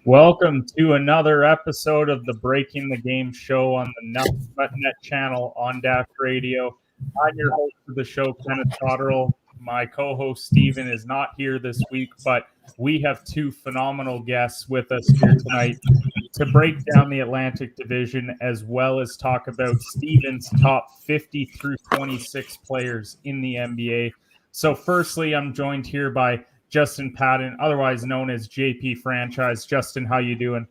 Welcome to another episode of the Breaking the Game show on the Nothing But Net channel on Dash Radio. I'm your host of the show, Kenneth Cotterill. My co-host, Steven, is not here this week, but we have two phenomenal guests with us here tonight to break down the Atlantic Division as well as talk about Steven's top 50 through 26 players in the NBA. So firstly, I'm joined here by Justin Patton, otherwise known as JP Franchise. Justin, how you doing?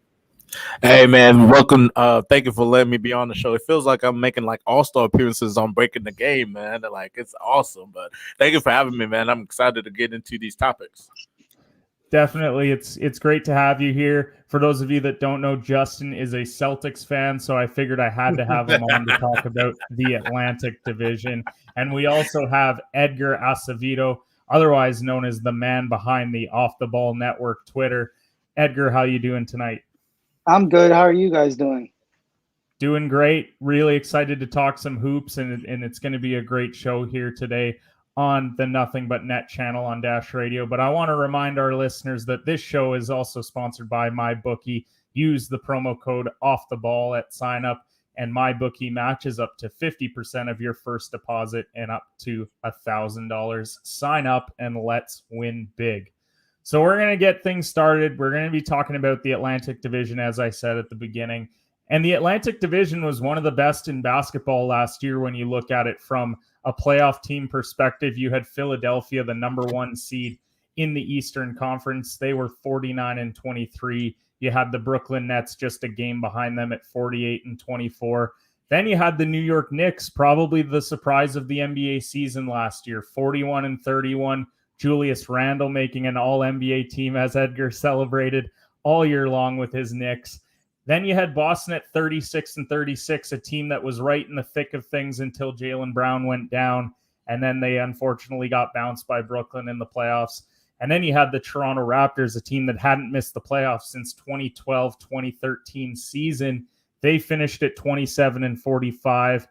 Hey man, welcome. Thank you for letting me be on the show. It feels like I'm making like all-star appearances on Breaking the Game, man. Like it's awesome. But thank you for having me, man. I'm excited to get into these topics. Definitely, it's great to have you here. For those of you that don't know, Justin is a Celtics fan, so I figured I had to have him on to talk about the Atlantic Division. And we also have Edgar Acevito, otherwise known as the man behind the Off the Ball Network Twitter. Edgar, how you doing tonight? I'm good. How are you guys doing? Doing great. Really excited to talk some hoops, and it's going to be a great show here today on the Nothing But Net channel on Dash Radio. But I want to remind our listeners that this show is also sponsored by MyBookie. Use the promo code OFFTHEBALL at sign up, and MyBookie matches up to 50% of your first deposit and up to $1,000. Sign up and let's win big. So we're going to get things started. We're going to be talking about the Atlantic Division, as I said at the beginning. And the Atlantic Division was one of the best in basketball last year when you look at it from a playoff team perspective. You had Philadelphia, the number one seed in the Eastern Conference. They were 49-23. You had the Brooklyn Nets just a game behind them at 48-24. Then you had the New York Knicks, probably the surprise of the NBA season last year, 41-31. Julius Randle making an all-NBA team as Edgar celebrated all year long with his Knicks. Then you had Boston at 36-36, a team that was right in the thick of things until Jaylen Brown went down, and then they unfortunately got bounced by Brooklyn in the playoffs. And then you had the Toronto Raptors, a team that hadn't missed the playoffs since 2012-2013 season. They finished at 27-45.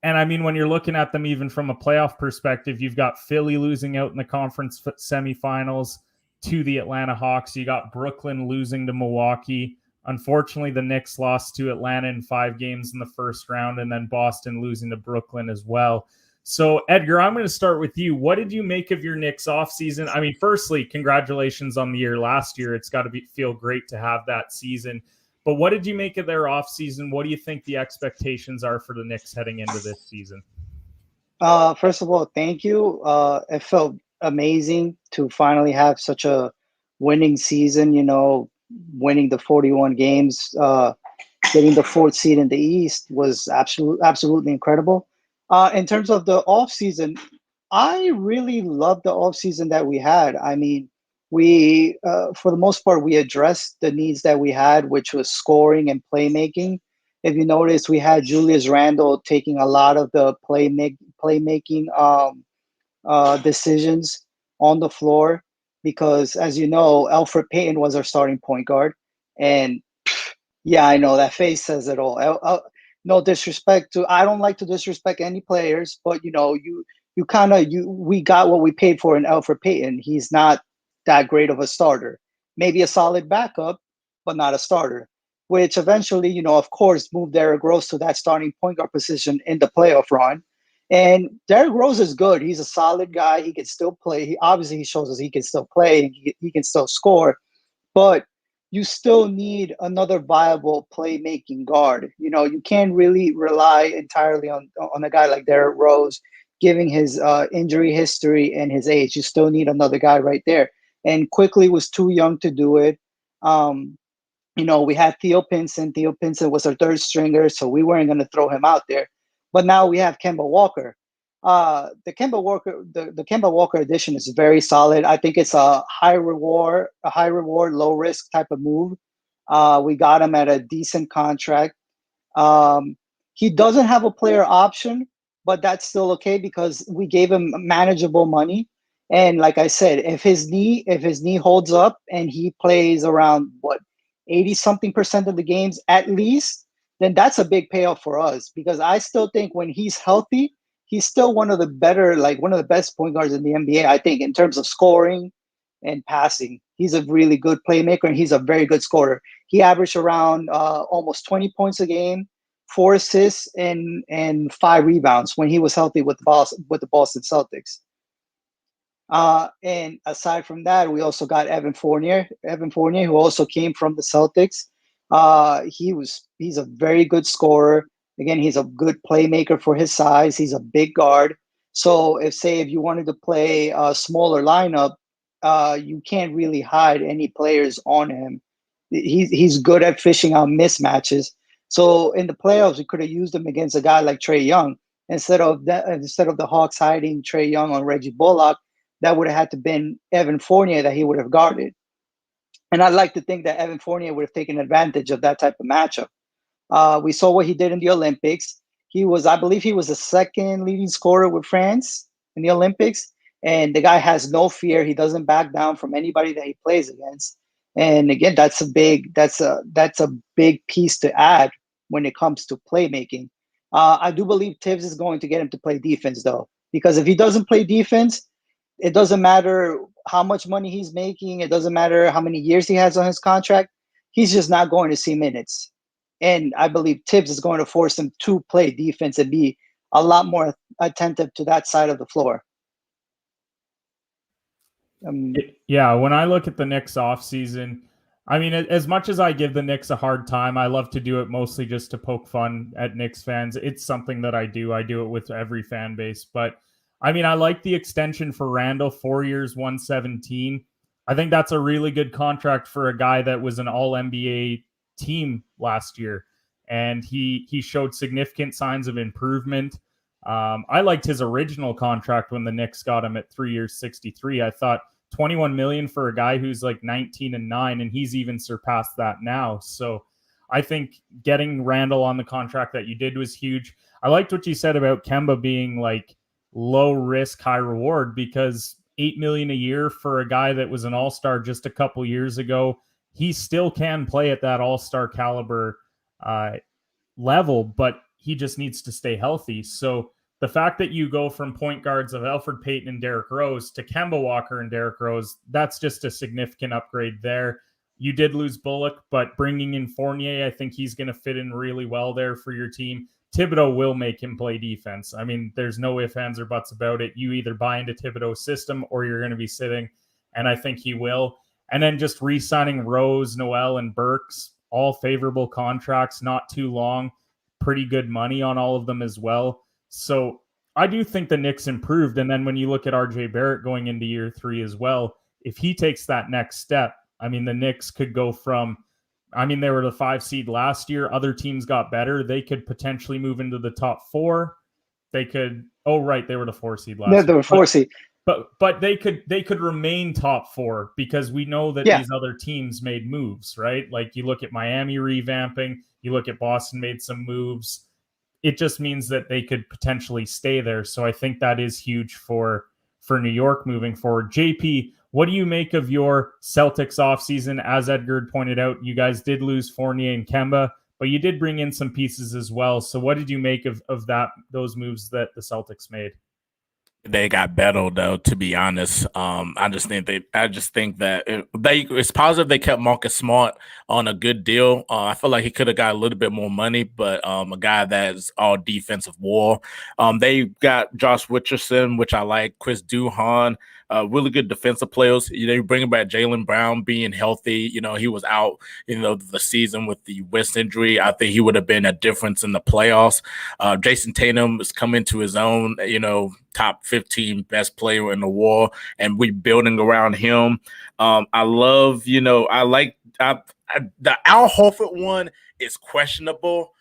And I mean, when you're looking at them even from a playoff perspective, you've got Philly losing out in the conference semifinals to the Atlanta Hawks. You got Brooklyn losing to Milwaukee. Unfortunately, the Knicks lost to Atlanta in 5 games in the first round, and then Boston losing to Brooklyn as well. So, Edgar, I'm going to start with you. What did you make of your Knicks offseason? I mean, firstly, congratulations on the year last year. It's got to feel great to have that season. But what did you make of their offseason? What do you think the expectations are for the Knicks heading into this season? First of all, thank you. It felt amazing to finally have such a winning season, winning the 41 games, getting the 4th seed in the East was absolutely incredible. In terms of the offseason, I really loved the offseason that we had. I mean, we, for the most part, we addressed the needs that we had, which was scoring and playmaking. If you notice, we had Julius Randle taking a lot of the playmaking decisions on the floor because, as you know, Elfrid Payton was our starting point guard. And, yeah, I know that face says it all. No disrespect to – I don't like to disrespect any players, but, we got what we paid for in Elfrid Payton. He's not that great of a starter, maybe a solid backup, but not a starter, which eventually, of course, moved Derrick Rose to that starting point guard position in the playoff run. And Derrick Rose is good. He's a solid guy. He can still play. He shows us he can still play and he can still score, but you still need another viable playmaking guard. You can't really rely entirely on a guy like Derrick Rose, giving his injury history and his age. You still need another guy right there. And Quickly was too young to do it. We had Theo Pinson. Theo Pinson was our 3rd stringer, so we weren't going to throw him out there. But now we have Kemba Walker. The Kemba Walker addition is very solid. I think it's a high reward, low risk type of move. We got him at a decent contract. He doesn't have a player option, but that's still okay because we gave him manageable money. And like I said, if his knee holds up and he plays around 80-something% of the games at least, then that's a big payoff for us because I still think when he's healthy, he's still one of the best point guards in the NBA, I think, in terms of scoring, and passing. He's a really good playmaker, and he's a very good scorer. He averaged around almost 20 points a game, 4 assists, and 5 rebounds when he was healthy with the Boston Celtics. And aside from that, we also got Evan Fournier, who also came from the Celtics. He's a very good scorer. Again, he's a good playmaker for his size. He's a big guard. So if you wanted to play a smaller lineup, you can't really hide any players on him. He's good at fishing out mismatches. So in the playoffs, we could have used him against a guy like Trae Young. Instead of the Hawks hiding Trae Young on Reggie Bullock, that would have had to been Evan Fournier that he would have guarded. And I'd like to think that Evan Fournier would have taken advantage of that type of matchup. We saw what he did in the Olympics. I believe he was the second leading scorer with France in the Olympics. And the guy has no fear. He doesn't back down from anybody that he plays against. And again, that's a big piece to add when it comes to playmaking. I do believe Tibbs is going to get him to play defense, though, because if he doesn't play defense, it doesn't matter how much money he's making. It doesn't matter how many years he has on his contract. He's just not going to see minutes. And I believe Tibbs is going to force him to play defense and be a lot more attentive to that side of the floor. Yeah, when I look at the Knicks offseason, I mean, as much as I give the Knicks a hard time, I love to do it mostly just to poke fun at Knicks fans. It's something that I do. I do it with every fan base. But, I mean, I like the extension for Randle, 4 years, 117. I think that's a really good contract for a guy that was an all-NBA team last year. And he showed significant signs of improvement. I liked his original contract when the Knicks got him at 3 years, 63. I thought $21 million for a guy who's like 19-9, and he's even surpassed that now. So I think getting Randle on the contract that you did was huge. I liked what you said about Kemba being like low risk, high reward, because $8 million a year for a guy that was an all-star just a couple years ago, he still can play at that all-star caliber level, but he just needs to stay healthy. So the fact that you go from point guards of Elfrid Payton and Derrick Rose to Kemba Walker and Derrick Rose, that's just a significant upgrade there. You did lose Bullock, but bringing in Fournier, I think he's going to fit in really well there for your team. Thibodeau will make him play defense. I mean, there's no ifs, ands, or buts about it. You either buy into Thibodeau's system or you're going to be sitting, and I think he will. And then just re-signing Rose, Noel, and Burks, all favorable contracts, not too long, pretty good money on all of them as well. So I do think the Knicks improved. And then when you look at RJ Barrett going into year 3 as well, if he takes that next step, I mean, the Knicks could go from, I mean, they were the 5 seed last year. Other teams got better. They could potentially move into the top 4. They could, they were the 4 seed last year. They were 4 seed. But they could remain top 4 because we know that these other teams made moves, right? Like you look at Miami revamping, you look at Boston made some moves. It just means that they could potentially stay there. So I think that is huge for New York moving forward. JP, what do you make of your Celtics offseason? As Edgar pointed out, you guys did lose Fournier and Kemba, but you did bring in some pieces as well. So what did you make of those moves that the Celtics made? They got better, though, to be honest. I just think that it's positive they kept Marcus Smart on a good deal. I feel like he could have got a little bit more money, but a guy that is all defensive war. They got Josh Richardson, which I like, Chris Duhon, really good defensive players. You bring back Jaylen Brown being healthy. He was out, the season with the wrist injury. I think he would have been a difference in the playoffs. Jason Tatum is coming to his own, top 15 best player in the world, and we building around him. I love, the Al Horford one is questionable.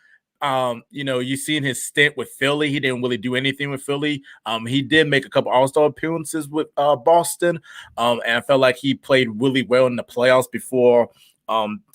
You seen his stint with Philly. He didn't really do anything with Philly. He did make a couple All-Star appearances with Boston, and I felt like he played really well in the playoffs before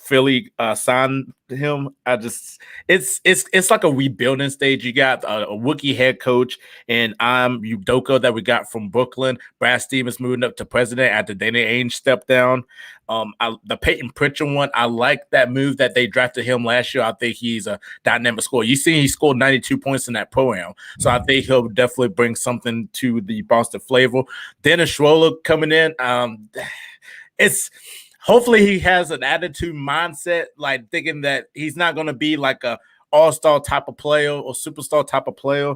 Philly signed him. It's like a rebuilding stage. You got a rookie head coach and Udoka that we got from Brooklyn. Brad Stevens moving up to president after Daandre Ayton stepped down. The Peyton Pritchard one, I like that move that they drafted him last year. I think he's a dynamic scorer. You see, he scored 92 points in that program, so I think he'll definitely bring something to the Boston flavor. Dennis Schroeder coming in. it's hopefully he has an attitude mindset, like thinking that he's not going to be like a all-star type of player or superstar type of player.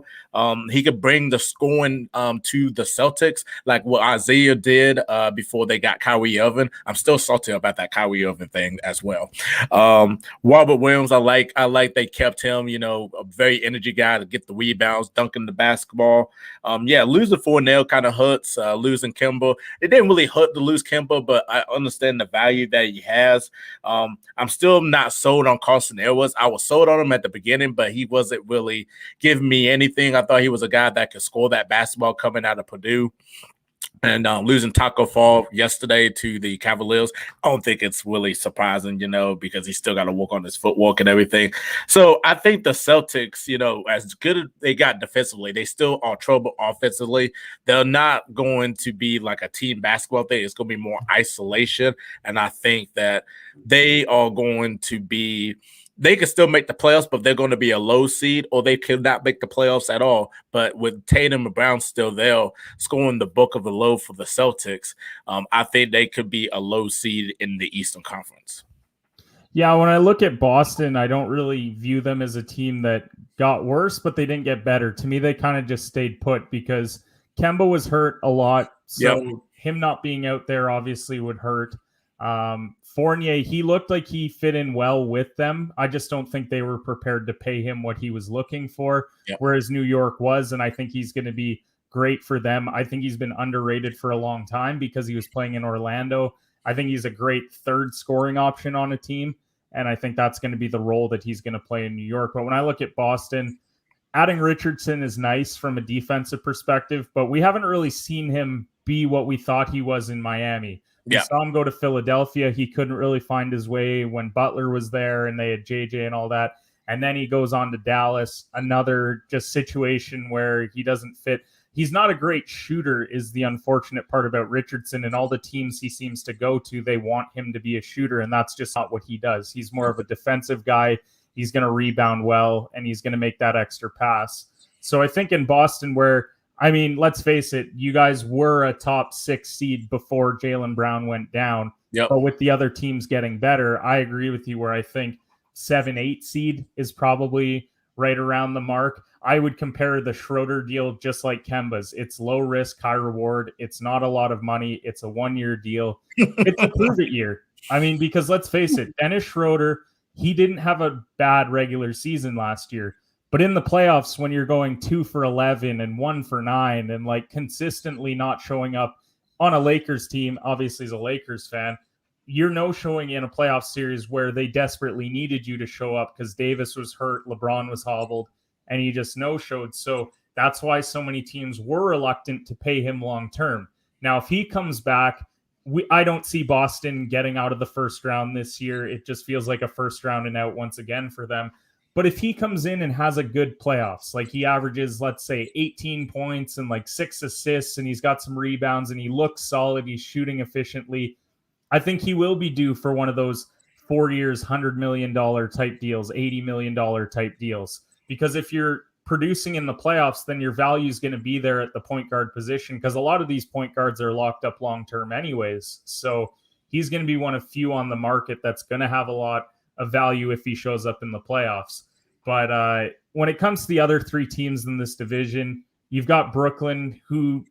He could bring the scoring to the Celtics, like what Isaiah did before they got Kyrie Irving. I'm still salty about that Kyrie Irving thing as well. Robert Williams, I like they kept him, a very energy guy to get the rebounds, dunking the basketball. Losing Fournier kind of hurts. Losing Kemba, it didn't really hurt to lose Kemba, but I understand the value that he has. I'm still not sold on Carson Edwards. I was sold on him at the beginning, but he wasn't really giving me anything. I thought he was a guy that could score that basketball coming out of Purdue. And losing Taco Fall yesterday to the Cavaliers, I don't think it's really surprising, because he's still got to work on his footwork and everything. So I think the Celtics, as good as they got defensively, they still are trouble offensively. They're not going to be like a team basketball thing. It's going to be more isolation. And I think that they are going to be – they can still make the playoffs, but they're going to be a low seed, or they could not make the playoffs at all. But with Tatum and Brown still there, scoring the book of the low for the Celtics, I think they could be a low seed in the Eastern Conference. Yeah, when I look at Boston, I don't really view them as a team that got worse, but they didn't get better. To me, they kind of just stayed put because Kemba was hurt a lot. So him not being out there obviously would hurt. Fournier, he looked like he fit in well with them. I just don't think they were prepared to pay him what he was looking for, whereas New York was, and I think he's going to be great for them. I think he's been underrated for a long time because he was playing in Orlando. I think he's a great third scoring option on a team, and I think that's going to be the role that he's going to play in New York. But when I look at Boston, adding Richardson is nice from a defensive perspective, but we haven't really seen him be what we thought he was in Miami. We saw him go to Philadelphia. He couldn't really find his way when Butler was there and they had JJ and all that. And then he goes on to Dallas, another just situation where he doesn't fit. He's not a great shooter is the unfortunate part about Richardson, and all the teams he seems to go to, they want him to be a shooter, and that's just not what he does. He's more of a defensive guy. He's going to rebound well, and he's going to make that extra pass. So I think in Boston let's face it, you guys were a top 6 seed before Jaylen Brown went down. But with the other teams getting better, I agree with you where I think 7-8 seed is probably right around the mark. I would compare the Schroeder deal just like Kemba's. It's low risk, high reward. It's not a lot of money. It's a 1-year deal. It's a prove it year. Because let's face it, Dennis Schroeder, he didn't have a bad regular season last year. But in the playoffs, when you're going 2 for 11 and 1 for 9 and consistently not showing up on a Lakers team, obviously as a Lakers fan, you're no showing in a playoff series where they desperately needed you to show up because Davis was hurt, LeBron was hobbled, and he just no-showed. So that's why so many teams were reluctant to pay him long-term. Now, if he comes back, I don't see Boston getting out of the first round this year. It just feels like a first round and out once again for them. But if he comes in and has a good playoffs, like he averages, let's say 18 points and 6 assists, and he's got some rebounds and he looks solid, he's shooting efficiently, I think he will be due for one of those 4 years, $100 million type deals, $80 million type deals. Because if you're producing in the playoffs, then your value is going to be there at the point guard position because a lot of these point guards are locked up long-term anyways. So he's going to be one of few on the market that's going to have a lot of value if he shows up in the playoffs. But when it comes to the other 3 teams in this division, you've got Brooklyn, who,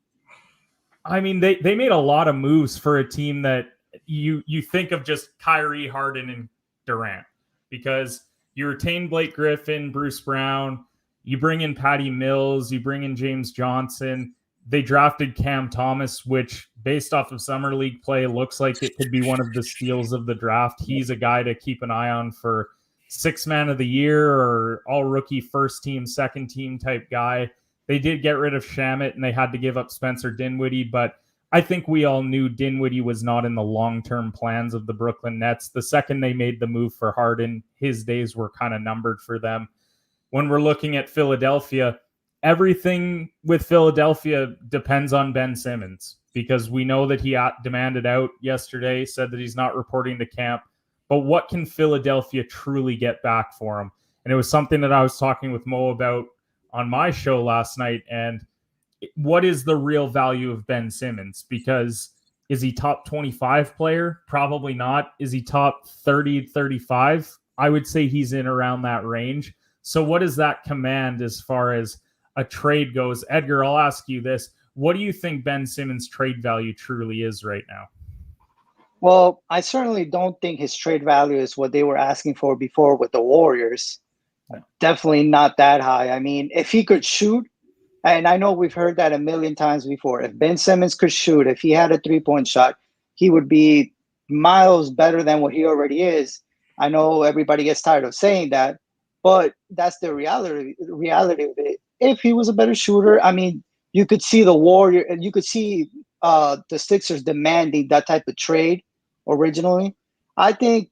they made a lot of moves for a team that you think of just Kyrie, Harden, and Durant, because you retain Blake Griffin, Bruce Brown, you bring in Patty Mills, you bring in James Johnson. They drafted Cam Thomas, which based off of Summer League play looks like it could be one of the steals of the draft. He's a guy to keep an eye on for 6th man of the year or all rookie first team, second team type guy. They did get rid of Shamet and they had to give up Spencer Dinwiddie, but I think we all knew Dinwiddie was not in the long-term plans of the Brooklyn Nets. The second they made the move for Harden, his days were kind of numbered for them. When we're looking at Philadelphia, everything with Philadelphia depends on Ben Simmons because we know that he demanded out yesterday, said that he's not reporting to camp. But what can Philadelphia truly get back for him? And it was something that I was talking with Mo about on my show last night. And what is the real value of Ben Simmons? Because Is he top 25 player? Probably not. Is he top 30, 35? I would say he's in around that range. So what does that command as far as a trade goes? Edgar, I'll ask you this. What do you think Ben Simmons' trade value truly is right now? Well, I certainly don't think his trade value is what they were asking for before with the Warriors. No. Definitely not that high. I mean, if he could shoot, and I know we've heard that a million times before, if Ben Simmons could shoot, if he had a three-point shot, he would be miles better than what he already is. I know everybody gets tired of saying that, but that's the reality of it. If he was a better shooter, I mean, you could see the Warrior, and you could see the Sixers demanding that type of trade originally. I think,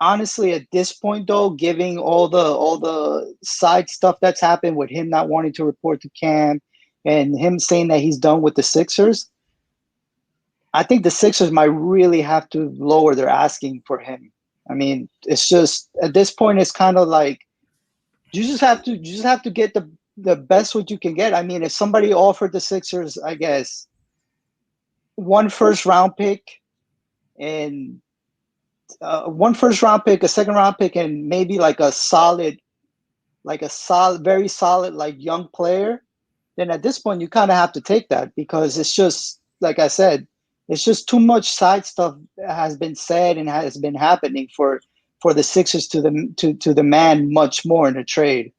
honestly, at this point, though, giving all the side stuff that's happened with him not wanting to report to Cam and him saying that he's done with the Sixers, I think the Sixers might really have to lower their asking for him. I mean, it's just at this point, it's kind of like you just have to get the best what you can get. I mean, if somebody offered the Sixers, I guess, one first-round pick and a second-round pick, and maybe like a very solid, like young player, then at this point you kind of have to take that, because it's just, like I said, it's just too much side stuff has been said and has been happening for the Sixers to demand much more in a trade.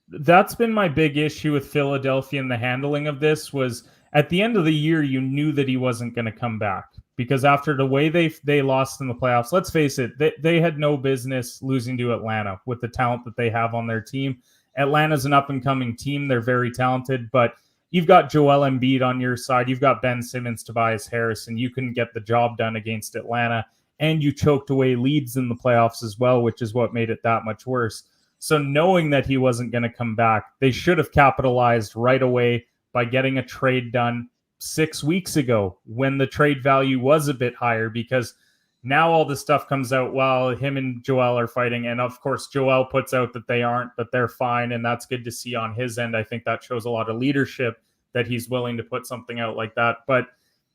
That's been my big issue with Philadelphia, and the handling of this was at the end of the year, you knew that he wasn't going to come back, because after the way they lost in the playoffs, let's face it, they had no business losing to Atlanta with the talent that they have on their team. Atlanta's an up-and-coming team. They're very talented, but you've got Joel Embiid on your side. You've got Ben Simmons, Tobias Harris, and you couldn't get the job done against Atlanta, and you choked away leads in the playoffs as well, which is what made it that much worse. So knowing that he wasn't going to come back, they should have capitalized right away by getting a trade done 6 weeks ago when the trade value was a bit higher, because now all this stuff comes out while him and Joel are fighting. And of course, Joel puts out that they aren't, that they're fine. And that's good to see on his end. I think that shows a lot of leadership that he's willing to put something out like that. But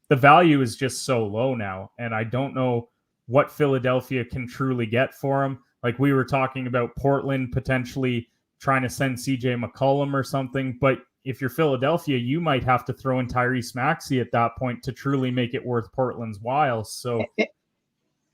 the value is just so low now. And I don't know what Philadelphia can truly get for him. Like we were talking about Portland potentially trying to send CJ McCollum or something. But if you're Philadelphia, you might have to throw in Tyrese Maxey at that point to truly make it worth Portland's while. So,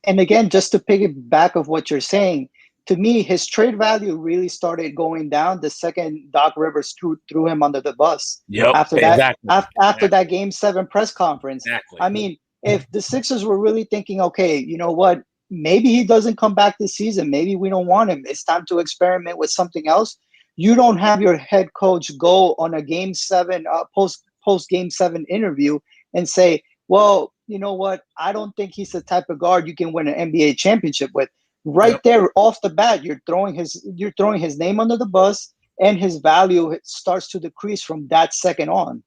and again, just to piggyback of what you're saying, to me, his trade value really started going down the second Doc Rivers threw him under the bus. Yep, after that Game 7 press conference. Exactly. I mean, if the Sixers were really thinking, okay, you know what, maybe he doesn't come back this season, maybe we don't want him, it's time to experiment with something else. You don't have your head coach go on a Game 7 post Game 7 interview and say, well, you know what, I don't think he's the type of guard you can win an NBA championship with. Right there off the bat, you're throwing his name under the bus, and his value starts to decrease from that second on.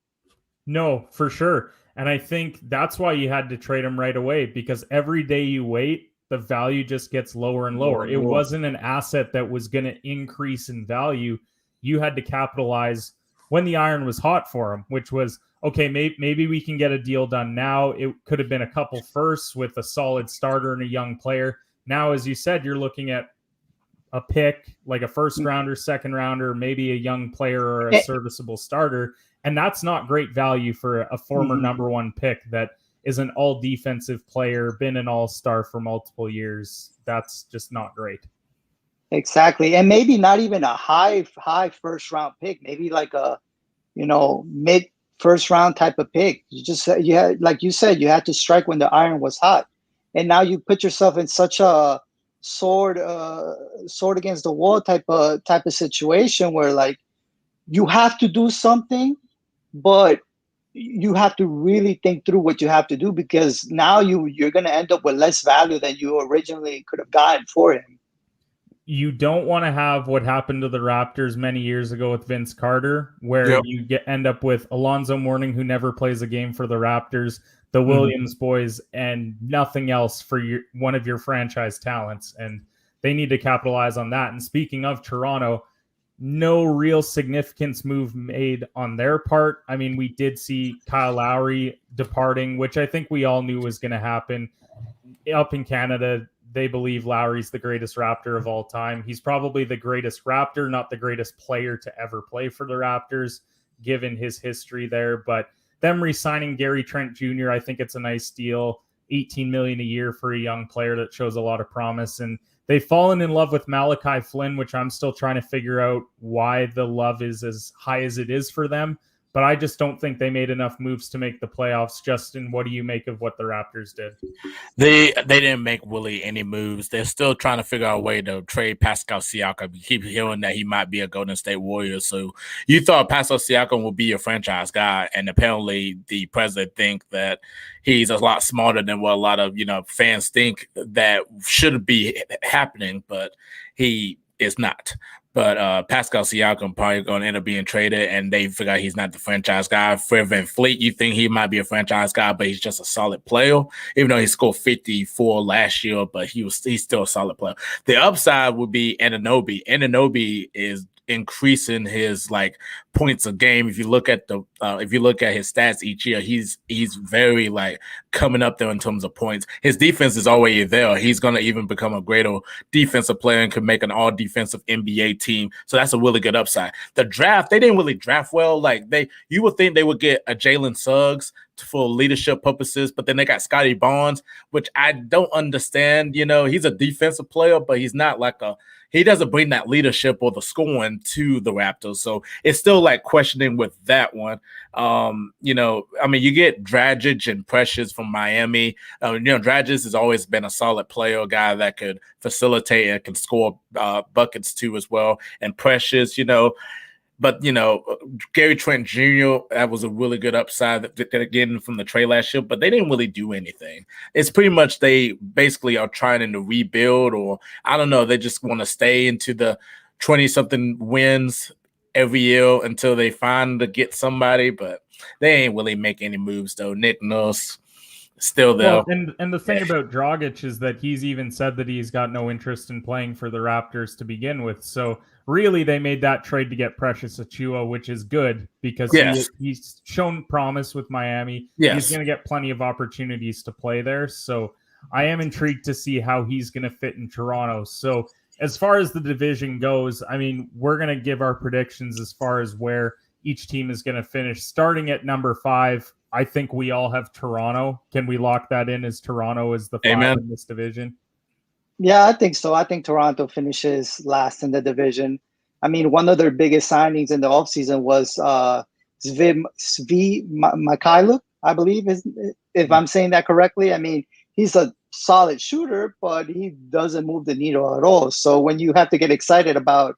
No, for sure. And I think that's why you had to trade him right away, because every day you wait, the value just gets lower and lower. It wasn't an asset that was going to increase in value. You had to capitalize when the iron was hot for him, which was, okay, maybe we can get a deal done now. It could have been a couple firsts with a solid starter and a young player. Now, as you said, you're looking at a pick, like a first rounder, second rounder, maybe a young player or a serviceable starter. And that's not great value for a former number one pick that is an all defensive player, been an all-star for multiple years. That's just not great. Exactly. And maybe not even a high first round pick, maybe like a, mid first round type of pick. Like you said, you had to strike when the iron was hot. And now you put yourself in such a sword against the wall type of situation where, like, you have to do something, but you have to really think through what you have to do, because now you're going to end up with less value than you originally could have gotten for him. You don't want to have what happened to the Raptors many years ago with Vince Carter, where you end up with Alonzo Mourning, who never plays a game for the Raptors, the Williams boys, and nothing else for one of your franchise talents. And they need to capitalize on that. And speaking of Toronto, no real significance move made on their part. I mean, we did see Kyle Lowry departing, which I think we all knew was going to happen. Up in Canada, they believe Lowry's the greatest Raptor of all time. He's probably the greatest Raptor, not the greatest player to ever play for the Raptors, given his history there. But them re-signing Gary Trent Jr., I think it's a nice deal. $18 million a year for a young player that shows a lot of promise. And they've fallen in love with Malachi Flynn, which I'm still trying to figure out why the love is as high as it is for them. But I just don't think they made enough moves to make the playoffs. Justin, what do you make of what the Raptors did? They didn't make Willie any moves. They're still trying to figure out a way to trade Pascal Ciaco. We keep hearing that he might be a Golden State Warrior. So you thought Pascal Ciaco would be a franchise guy, and apparently the president think that he's a lot smarter than what a lot of fans think that should be happening, but he is not. But Pascal Siakam probably going to end up being traded, and they figure out he's not the franchise guy. Fred VanVleet, you think he might be a franchise guy, but he's just a solid player, even though he scored 54 last year, but he's still a solid player. The upside would be Anunoby. Anunoby is increasing his points a game. If you look at his stats each year, he's very coming up there in terms of points. His defense is already there. He's going to even become a greater defensive player and can make an all defensive NBA team. So that's a really good upside. The draft, they didn't really draft well. You would think they would get a Jalen Suggs for leadership purposes, but then they got Scotty Barnes, which I don't understand. He's a defensive player, but he's not he doesn't bring that leadership or the scoring to the Raptors. So it's still questioning with that one. You get Dragic and Precious from Miami. Dragic has always been a solid player, a guy that could facilitate and can score buckets too as well. And Precious, but Gary Trent Jr., that was a really good upside that they're getting from the trade last year, but they didn't really do anything. It's pretty much they basically are trying to rebuild, or I don't know, they just want to stay into the 20-something wins every year until they find to get somebody, but they ain't really make any moves though. Nick Nurse still there. Well, and the thing about Dragic is that he's even said that he's got no interest in playing for the Raptors to begin with. So really, they made that trade to get Precious Achiuwa, which is good because he's shown promise with Miami. Yes. He's going to get plenty of opportunities to play there. So I am intrigued to see how he's going to fit in Toronto. So as far as the division goes, I mean, we're going to give our predictions as far as where each team is going to finish. Starting at number 5, I think we all have Toronto. Can we lock that in as Toronto is the 5 in this division? Yeah, I think so. I think Toronto finishes last in the division. I mean, one of their biggest signings in the offseason was Svi Mykhailiuk, I believe, if I'm saying that correctly. I mean, he's a solid shooter, but he doesn't move the needle at all. So when you have to get excited about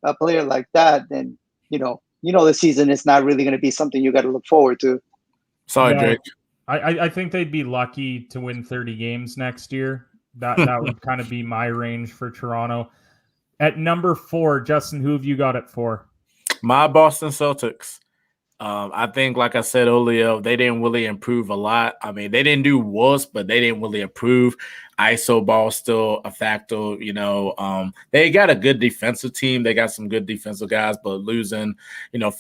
a player like that, then, the season is not really going to be something you got to look forward to. Sorry, Drake. I think they'd be lucky to win 30 games next year. That would kind of be my range for Toronto. At number 4, Justin, who have you got it for? My Boston Celtics. I think, like I said earlier, they didn't really improve a lot. I mean, they didn't do worse, but they didn't really improve. ISO ball still a factor. They got a good defensive team. They got some good defensive guys, but losing,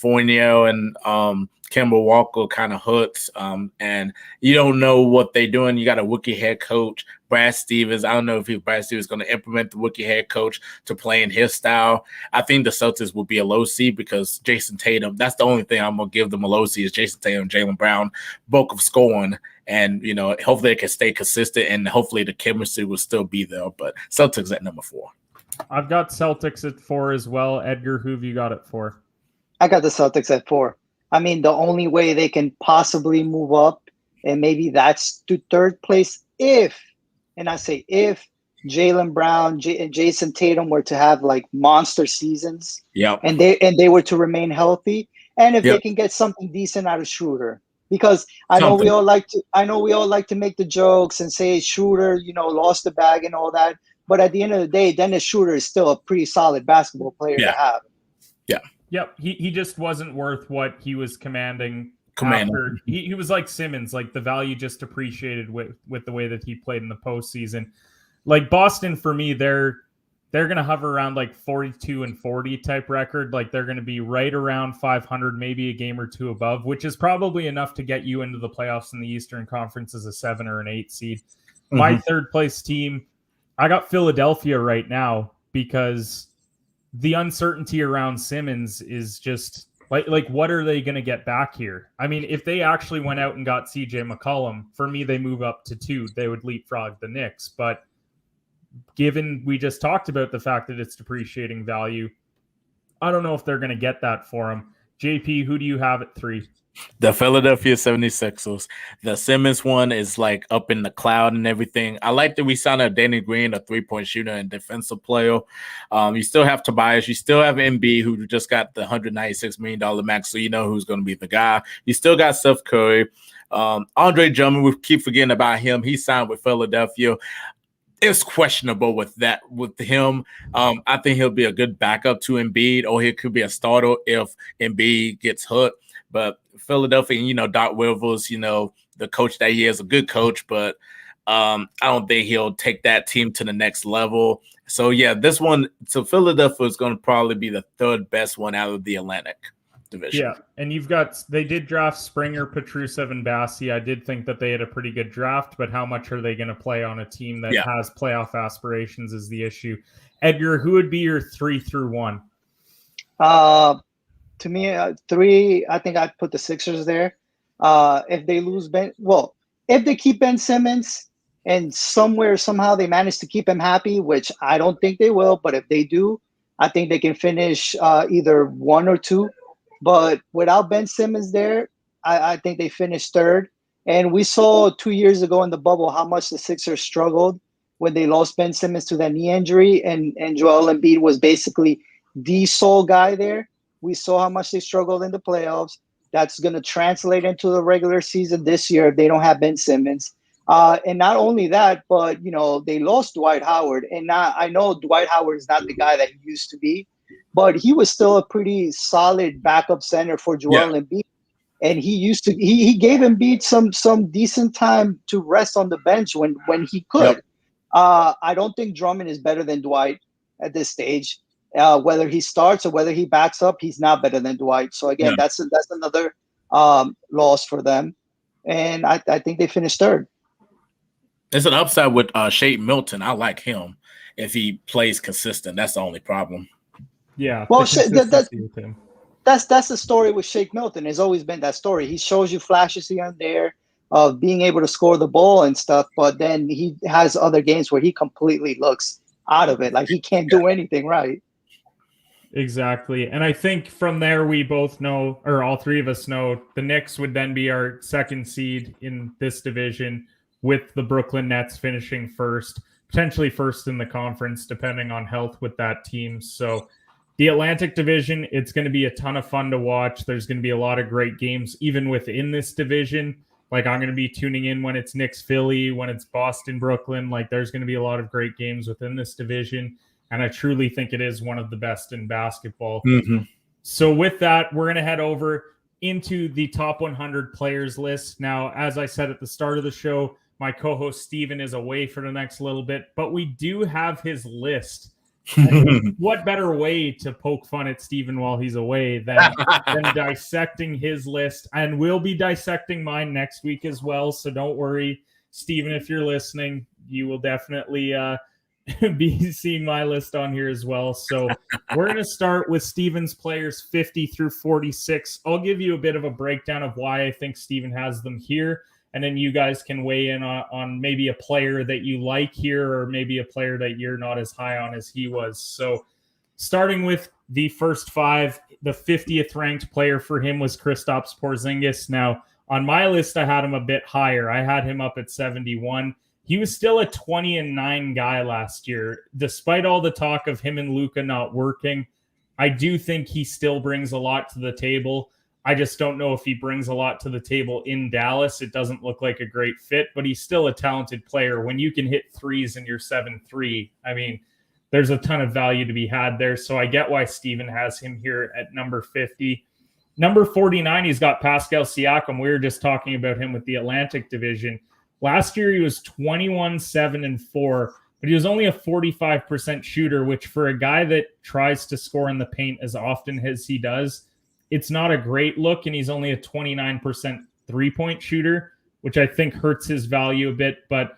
Fournier and Kemba Walker kind of hurts. And you don't know what they're doing. You got a rookie head coach, Brad Stevens. I don't know if Brad Stevens is going to implement the rookie head coach to play in his style. I think the Celtics will be a low seed because Jason Tatum, that's the only thing I'm going to give them a low seed is Jason Tatum, Jaylen Brown, bulk of scoring. And, hopefully they can stay consistent and hopefully the chemistry will still be there. But Celtics at number 4. I've got Celtics at 4 as well. Edgar, who have you got it for? I got the Celtics at 4. I mean, the only way they can possibly move up, and maybe that's to 3rd place if Jaylen Brown and Jason Tatum were to have monster seasons, and they were to remain healthy, and if they can get something decent out of Schroeder. Because I know we all like to make the jokes and say Schroeder, lost the bag and all that. But at the end of the day, Dennis Schroeder is still a pretty solid basketball player to have. Yeah. Yep. He just wasn't worth what he was commanding. After. He was like Simmons, the value just appreciated with the way that he played in the postseason. Boston, for me, they're they're going to hover around like 42-40 type record. Like they're going to be right around 500, maybe a game or two above, which is probably enough to get you into the playoffs in the Eastern Conference as a 7 or an 8 seed. My third place team, I got Philadelphia right now because the uncertainty around Simmons is just like what are they going to get back here? I mean, if they actually went out and got CJ McCollum, for me, they move up to 2. They would leapfrog the Knicks. But given we just talked about the fact that it's depreciating value, I don't know if they're going to get that for him. JP, who do you have at 3? The Philadelphia 76ers. The Simmons one is like up in the cloud and everything. I like that we signed a Danny Green, a 3-point shooter and defensive player. You still have Tobias. You still have Embiid, who just got the $196 million max, so you know who's going to be the guy. You still got Steph Curry. Andre Drummond, we keep forgetting about him. He signed with Philadelphia. It's questionable with him. I think he'll be a good backup to Embiid, or he could be a starter if Embiid gets hurt. But Philadelphia, Doc Rivers, the coach that he is, a good coach, but I don't think he'll take that team to the next level. So, yeah, this one, so Philadelphia is going to probably be the third best one out of the Atlantic division. Yeah, and they did draft Springer, Petrusev, and Bassi. I did think that they had a pretty good draft, but how much are they going to play on a team that has playoff aspirations is the issue. Edgar, who would be your 3 through 1? To me, 3, I think I'd put the Sixers there. If they lose if they keep Ben Simmons and somehow they manage to keep him happy, which I don't think they will, but if they do, I think they can finish either 1 or 2. But without Ben Simmons there, I think they finished 3rd. And we saw 2 years ago in the bubble how much the Sixers struggled when they lost Ben Simmons to that knee injury, and Joel Embiid was basically the sole guy there. We saw how much they struggled in the playoffs. That's going to translate into the regular season this year if they don't have Ben Simmons. And not only that, but, they lost Dwight Howard. And I know Dwight Howard is not the guy that he used to be, but he was still a pretty solid backup center for Joel Embiid. And he gave Embiid some decent time to rest on the bench when he could. Yep. I don't think Drummond is better than Dwight at this stage. Whether he starts or whether he backs up, he's not better than Dwight. So again, that's another loss for them. And I think they finished 3rd. There's an upside with Shake Milton. I like him if he plays consistent. That's the only problem. Yeah. Well, that's the story with Shake Milton. It's always been that story. He shows you flashes here and there of being able to score the ball and stuff, but then he has other games where he completely looks out of it. Like he can't do anything right. Exactly. And I think from there, we both know, or all 3 of us know, the Knicks would then be our 2nd seed in this division, with the Brooklyn Nets finishing 1st, potentially 1st in the conference, depending on health with that team. So the Atlantic division, it's going to be a ton of fun to watch. There's going to be a lot of great games, even within this division. Like I'm going to be tuning in when it's Knicks Philly, when it's Boston Brooklyn. Like there's going to be a lot of great games within this division. And I truly think it is one of the best in basketball. Mm-hmm. So with that, we're going to head over into the top 100 players list. Now, as I said at the start of the show, my co-host Steven is away for the next little bit, but we do have his list. What better way to poke fun at Steven while he's away than dissecting his list? And we'll be dissecting mine next week as well. So don't worry, Steven, if you're listening, you will definitely be seeing my list on here as well. So we're going to start with Steven's players 50 through 46. I'll give you a bit of a breakdown of why I think Steven has them here. And then you guys can weigh in on maybe a player that you like here, or maybe a player that you're not as high on as he was. So starting with the first 5, the 50th ranked player for him was Kristops Porzingis. Now, on my list, I had him a bit higher. I had him up at 71. He was still a 20-9 guy last year. Despite all the talk of him and Luka not working, I do think he still brings a lot to the table. I just don't know if he brings a lot to the table in Dallas. It doesn't look like a great fit, but he's still a talented player. When you can hit threes and you're 7'3", I mean, there's a ton of value to be had there. So I get why Steven has him here at number 50. Number 49, he's got Pascal Ciaco. We were just talking about him with the Atlantic division. Last year, he was 21-7-4, but he was only a 45% shooter, which for a guy that tries to score in the paint as often as he does, it's not a great look. And he's only a 29% three-point shooter, which I think hurts his value a bit. But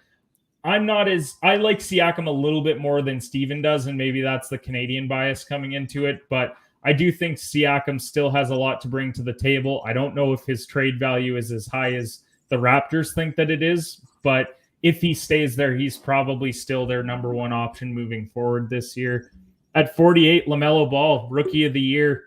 I like Siakam a little bit more than Steven does, and maybe that's the Canadian bias coming into it. But I do think Siakam still has a lot to bring to the table. I don't know if his trade value is as high as the Raptors think that it is, but if he stays there, he's probably still their number one option moving forward this year. At 48, LaMelo Ball, Rookie of the Year.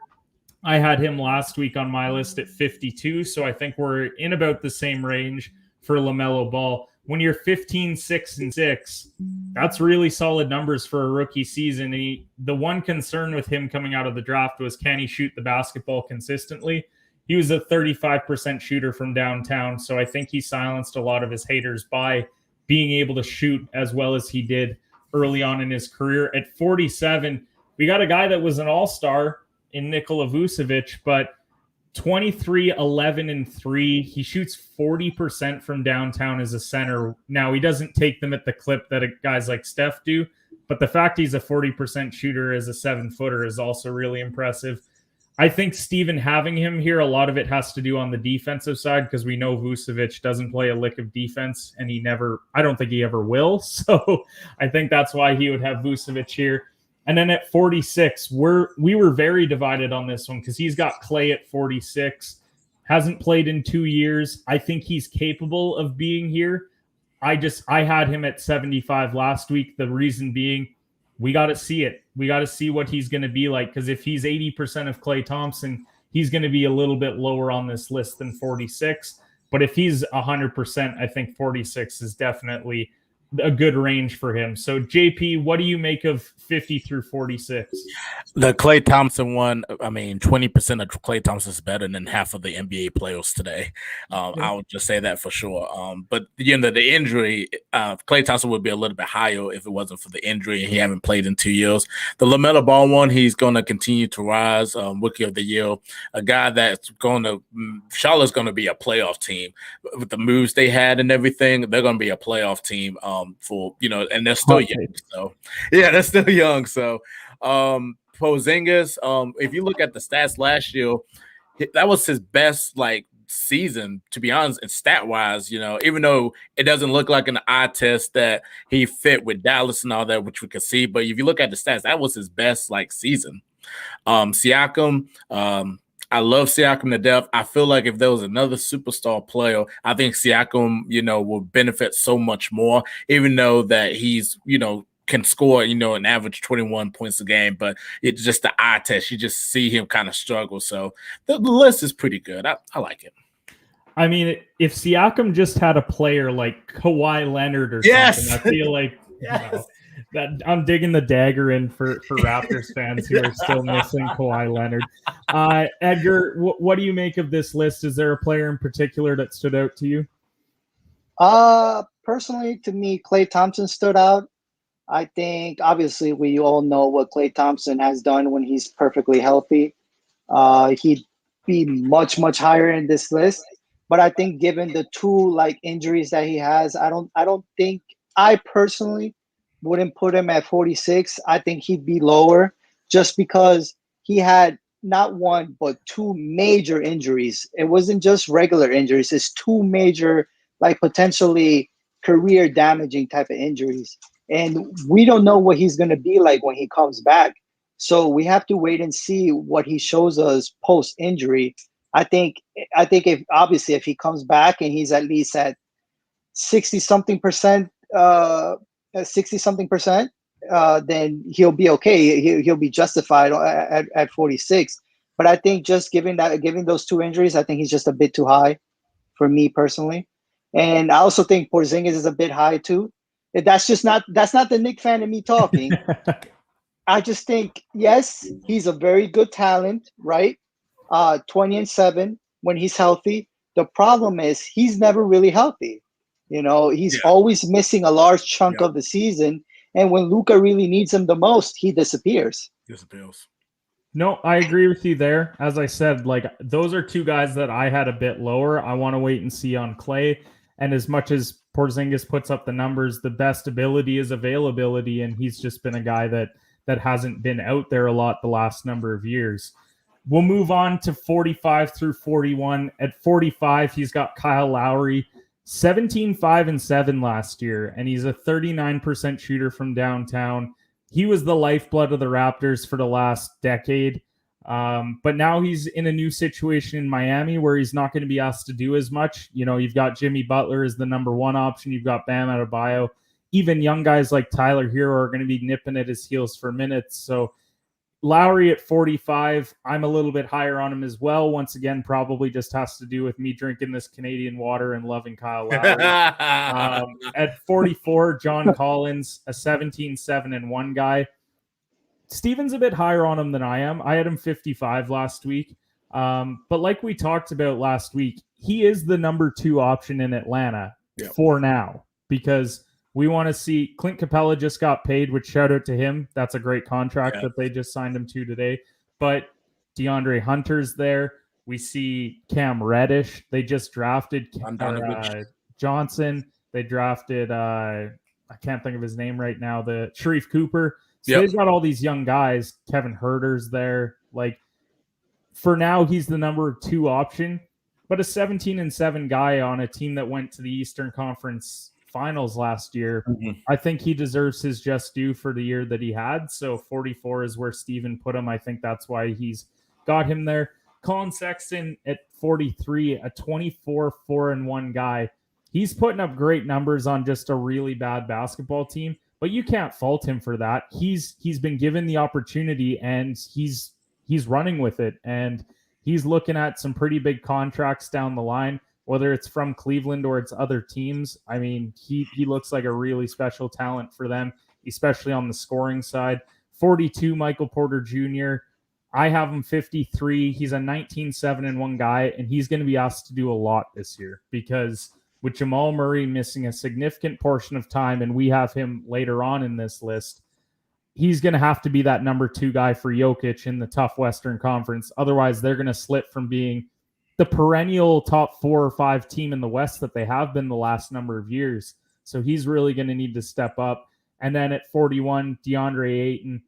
I had him last week on my list at 52, so I think we're in about the same range for LaMelo Ball. When you're 15, 6, and 6, that's really solid numbers for a rookie season. The one concern with him coming out of the draft was, can he shoot the basketball consistently? He was a 35% shooter from downtown, so I think he silenced a lot of his haters by being able to shoot as well as he did early on in his career. At 47, we got a guy that was an all-star in Nikola Vucevic, but 23, 11, and 3. He shoots 40% from downtown as a center. Now, he doesn't take them at the clip that guys like Steph do, but the fact he's a 40% shooter as a 7-footer is also really impressive. I think Steven having him here, a lot of it has to do on the defensive side, because we know Vucevic doesn't play a lick of defense, and I don't think he ever will. So I think that's why he would have Vucevic here. And then at 46, we were very divided on this one, because he's got Klay at 46, hasn't played in 2 years. I think he's capable of being here. I had him at 75 last week. The reason being, we got to see it. We got to see what he's going to be like, because if he's 80% of Klay Thompson, he's going to be a little bit lower on this list than 46. But if he's 100%, I think 46 is definitely a good range for him. So, JP, what do you make of 50 through 46? The Klay Thompson one, 20% of Klay Thompson is better than half of the NBA players today. I would just say that for sure. But, the injury, Klay Thompson would be a little bit higher if it wasn't for the injury, and he haven't played in 2 years. The LaMelo Ball one, he's going to continue to rise. Rookie of the Year, a guy that's Charlotte's going to be a playoff team. With the moves they had and everything, they're going to be a playoff team. And they're still young. So, yeah, they're still young. So, Porzingis, if you look at the stats last year, that was his best season, to be honest, and stat wise, even though it doesn't look like an eye test that he fit with Dallas and all that, which we could see. But if you look at the stats, that was his best season. Siakam, I love Siakam to death. I feel like if there was another superstar player, I think Siakam, will benefit so much more, even though that he's, can score, an average 21 points a game, but it's just the eye test. You just see him kind of struggle. So the list is pretty good. I like it. I mean, if Siakam just had a player like Kawhi Leonard or something, I feel like that I'm digging the dagger in for Raptors fans who are still missing Kawhi Leonard. Edgar, what do you make of this list? Is there a player in particular that stood out to you? Personally, to me, Klay Thompson stood out. I think, obviously, we all know what Klay Thompson has done when he's perfectly healthy. He'd be much, much higher in this list. But I think given the two injuries that he has, I personally wouldn't put him at 46. I think he'd be lower just because he had not one, but two major injuries. It wasn't just regular injuries. It's two major, potentially career damaging type of injuries. And we don't know what he's going to be like when he comes back. So we have to wait and see what he shows us post injury. I think if he comes back and he's at least at 60-something percent, then he'll be okay. He'll be justified at 46. But I think just given those two injuries, I think he's just a bit too high for me personally. And I also think Porzingis is a bit high too. That's not the Knick fan in me talking. I just think, yes, he's a very good talent, right? 20-7 when he's healthy. The problem is he's never really healthy. He's always missing a large chunk of the season. And when Luka really needs him the most, he disappears. No, I agree with you there. As I said, those are two guys that I had a bit lower. I want to wait and see on Klay. And as much as Porzingis puts up the numbers. The best ability is availability, and he's just been a guy that hasn't been out there a lot the last number of years. We'll move on to 45 through 41. At 45, he's got Kyle Lowry, 17, 5, and 7 last year, and he's a 39% shooter from downtown. He was the lifeblood of the Raptors for the last decade. But now he's in a new situation in Miami where he's not going to be asked to do as much. You know, you've got Jimmy Butler as the number one option. You've got Bam Adebayo. Even young guys like Tyler Hero are going to be nipping at his heels for minutes. So Lowry at 45, I'm a little bit higher on him as well. Once again, probably just has to do with me drinking this Canadian water and loving Kyle Lowry. At 44, John Collins, a 17, 7, and 1 guy. Steven's a bit higher on him than I am. I had him 55 last week. But like we talked about last week, he is the number 2 option in Atlanta for now, because we want to see Clint Capella just got paid, which shout out to him. That's a great contract that they just signed him to today. But DeAndre Hunter's there. We see Cam Reddish. They just drafted Johnson. They drafted, I can't think of his name right now, the Sharif Cooper. So they've got all these young guys. Kevin Huerter's there. Like, for now, he's the number 2 option, but a 17 and 7 guy on a team that went to the Eastern Conference Finals last year. I think he deserves his just due for the year that he had. So 44 is where Steven put him. I think that's why he's got him there. Colin Sexton at 43, a 24, 4, and 1 guy. He's putting up great numbers on just a really bad basketball team, but you can't fault him for that. He's been given the opportunity, and he's running with it, and he's looking at some pretty big contracts down the line, whether it's from Cleveland or it's other teams. I mean, he looks like a really special talent for them, especially on the scoring side. 42, Michael Porter Jr. I have him 53. He's a 19, 7, and 1 guy, and he's going to be asked to do a lot this year because with Jamal Murray missing a significant portion of time, and we have him later on in this list, he's going to have to be that number 2 guy for Jokic in the tough Western Conference. Otherwise, they're going to slip from being the perennial top 4 or 5 team in the West that they have been the last number of years. So he's really going to need to step up. And then at 41, DeAndre Ayton.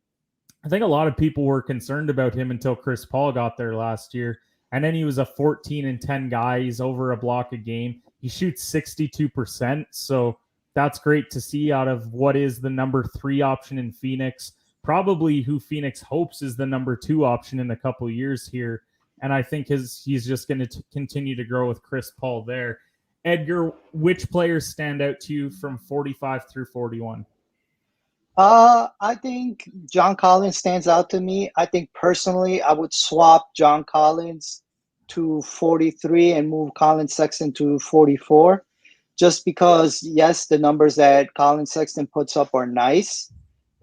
I think a lot of people were concerned about him until Chris Paul got there last year. And then he was a 14 and 10 guy. He's over a block a game. He shoots 62%. So that's great to see out of what is the number 3 option in Phoenix. Probably who Phoenix hopes is the number 2 option in a couple of years here. And I think he's just going to continue to grow with Chris Paul there. Edgar, which players stand out to you from 45 through 41? I think John Collins stands out to me. I think personally, I would swap John Collins to 43 and move Colin Sexton to 44. Just because, yes, the numbers that Colin Sexton puts up are nice.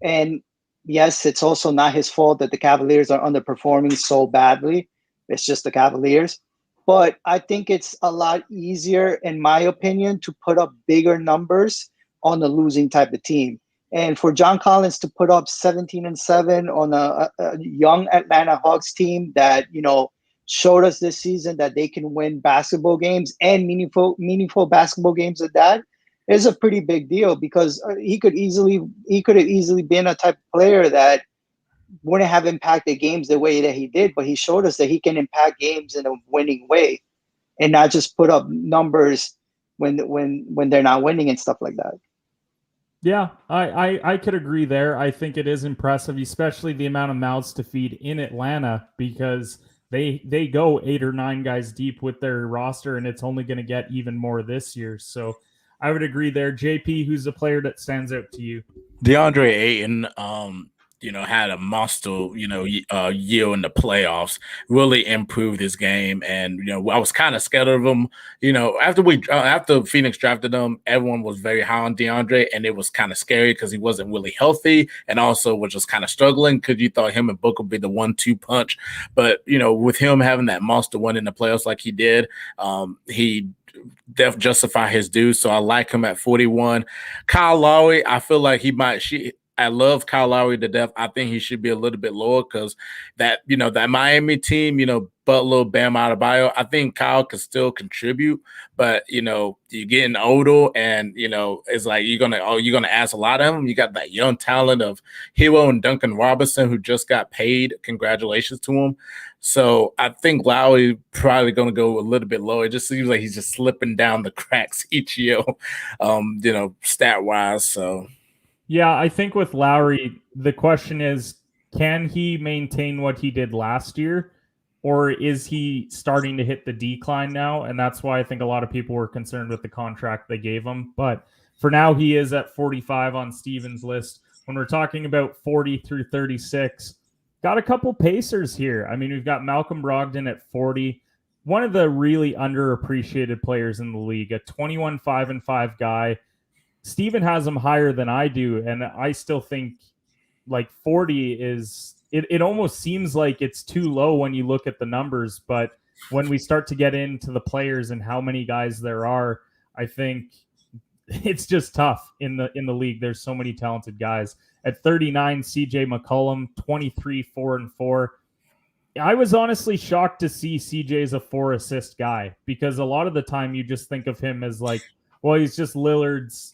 And yes, it's also not his fault that the Cavaliers are underperforming so badly. It's just the Cavaliers. But I think it's a lot easier, in my opinion, to put up bigger numbers on a losing type of team. And for John Collins to put up 17 and 7 on a young Atlanta Hawks team that, you know, showed us this season that they can win basketball games and meaningful basketball games at that is a pretty big deal, because he could have easily been a type of player that wouldn't have impacted games the way that he did, but he showed us that he can impact games in a winning way and not just put up numbers when they're not winning and stuff like that. Yeah, I could agree there. I think it is impressive, especially the amount of mouths to feed in Atlanta, because they go 8 or 9 guys deep with their roster, and it's only going to get even more this year. So I would agree there. JP, who's the player that stands out to you? DeAndre Ayton, had a monster, year in the playoffs, really improved his game. And, I was kind of scared of him. After Phoenix drafted him, everyone was very high on DeAndre, and it was kind of scary because he wasn't really healthy and also was just kind of struggling because you thought him and Book would be the 1-2 punch. But, with him having that monster win in the playoffs like he did, he justify his due. So I like him at 41. Kyle Lowry, I feel like he might I love Kyle Lowry to death. I think he should be a little bit lower because that Miami team, Butler, Bam Adebayo, I think Kyle can still contribute, but you're getting older, and it's like you're gonna ask a lot of them. You got that young talent of Hero and Duncan Robinson who just got paid. Congratulations to him. So I think Lowry probably gonna go a little bit lower. It just seems like he's just slipping down the cracks each year, stat wise. So yeah, I think with Lowry, the question is, can he maintain what he did last year? Or is he starting to hit the decline now? And that's why I think a lot of people were concerned with the contract they gave him. But for now, he is at 45 on Steven's list. When we're talking about 40 through 36, got a couple pacers here. I mean, we've got Malcolm Brogdon at 40, one of the really underappreciated players in the league, a 21-5-5 guy. Steven has him higher than I do, and I still think like 40 is... It almost seems like it's too low when you look at the numbers, but when we start to get into the players and how many guys there are, I think it's just tough in the league. There's so many talented guys. At 39, CJ McCollum, 23, 4-4. I was honestly shocked to see CJ's a 4-assist guy, because a lot of the time you just think of him as like, well, he's just Lillard's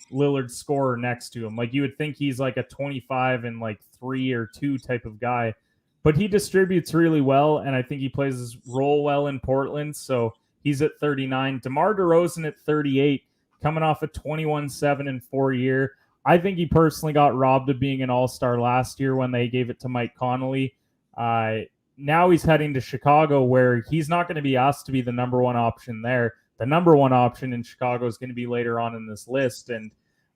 scorer next to him. Like you would think he's like a 25 and like 3 or 2 type of guy, but he distributes really well, and I think he plays his role well in Portland. So he's at 39. DeMar DeRozan at 38, coming off a 21-7-4 year. I think he personally got robbed of being an all-star last year when they gave it to Mike Conley. Now he's heading to Chicago, where he's not going to be asked to be the number one option there. The number one option in Chicago is going to be later on in this list. And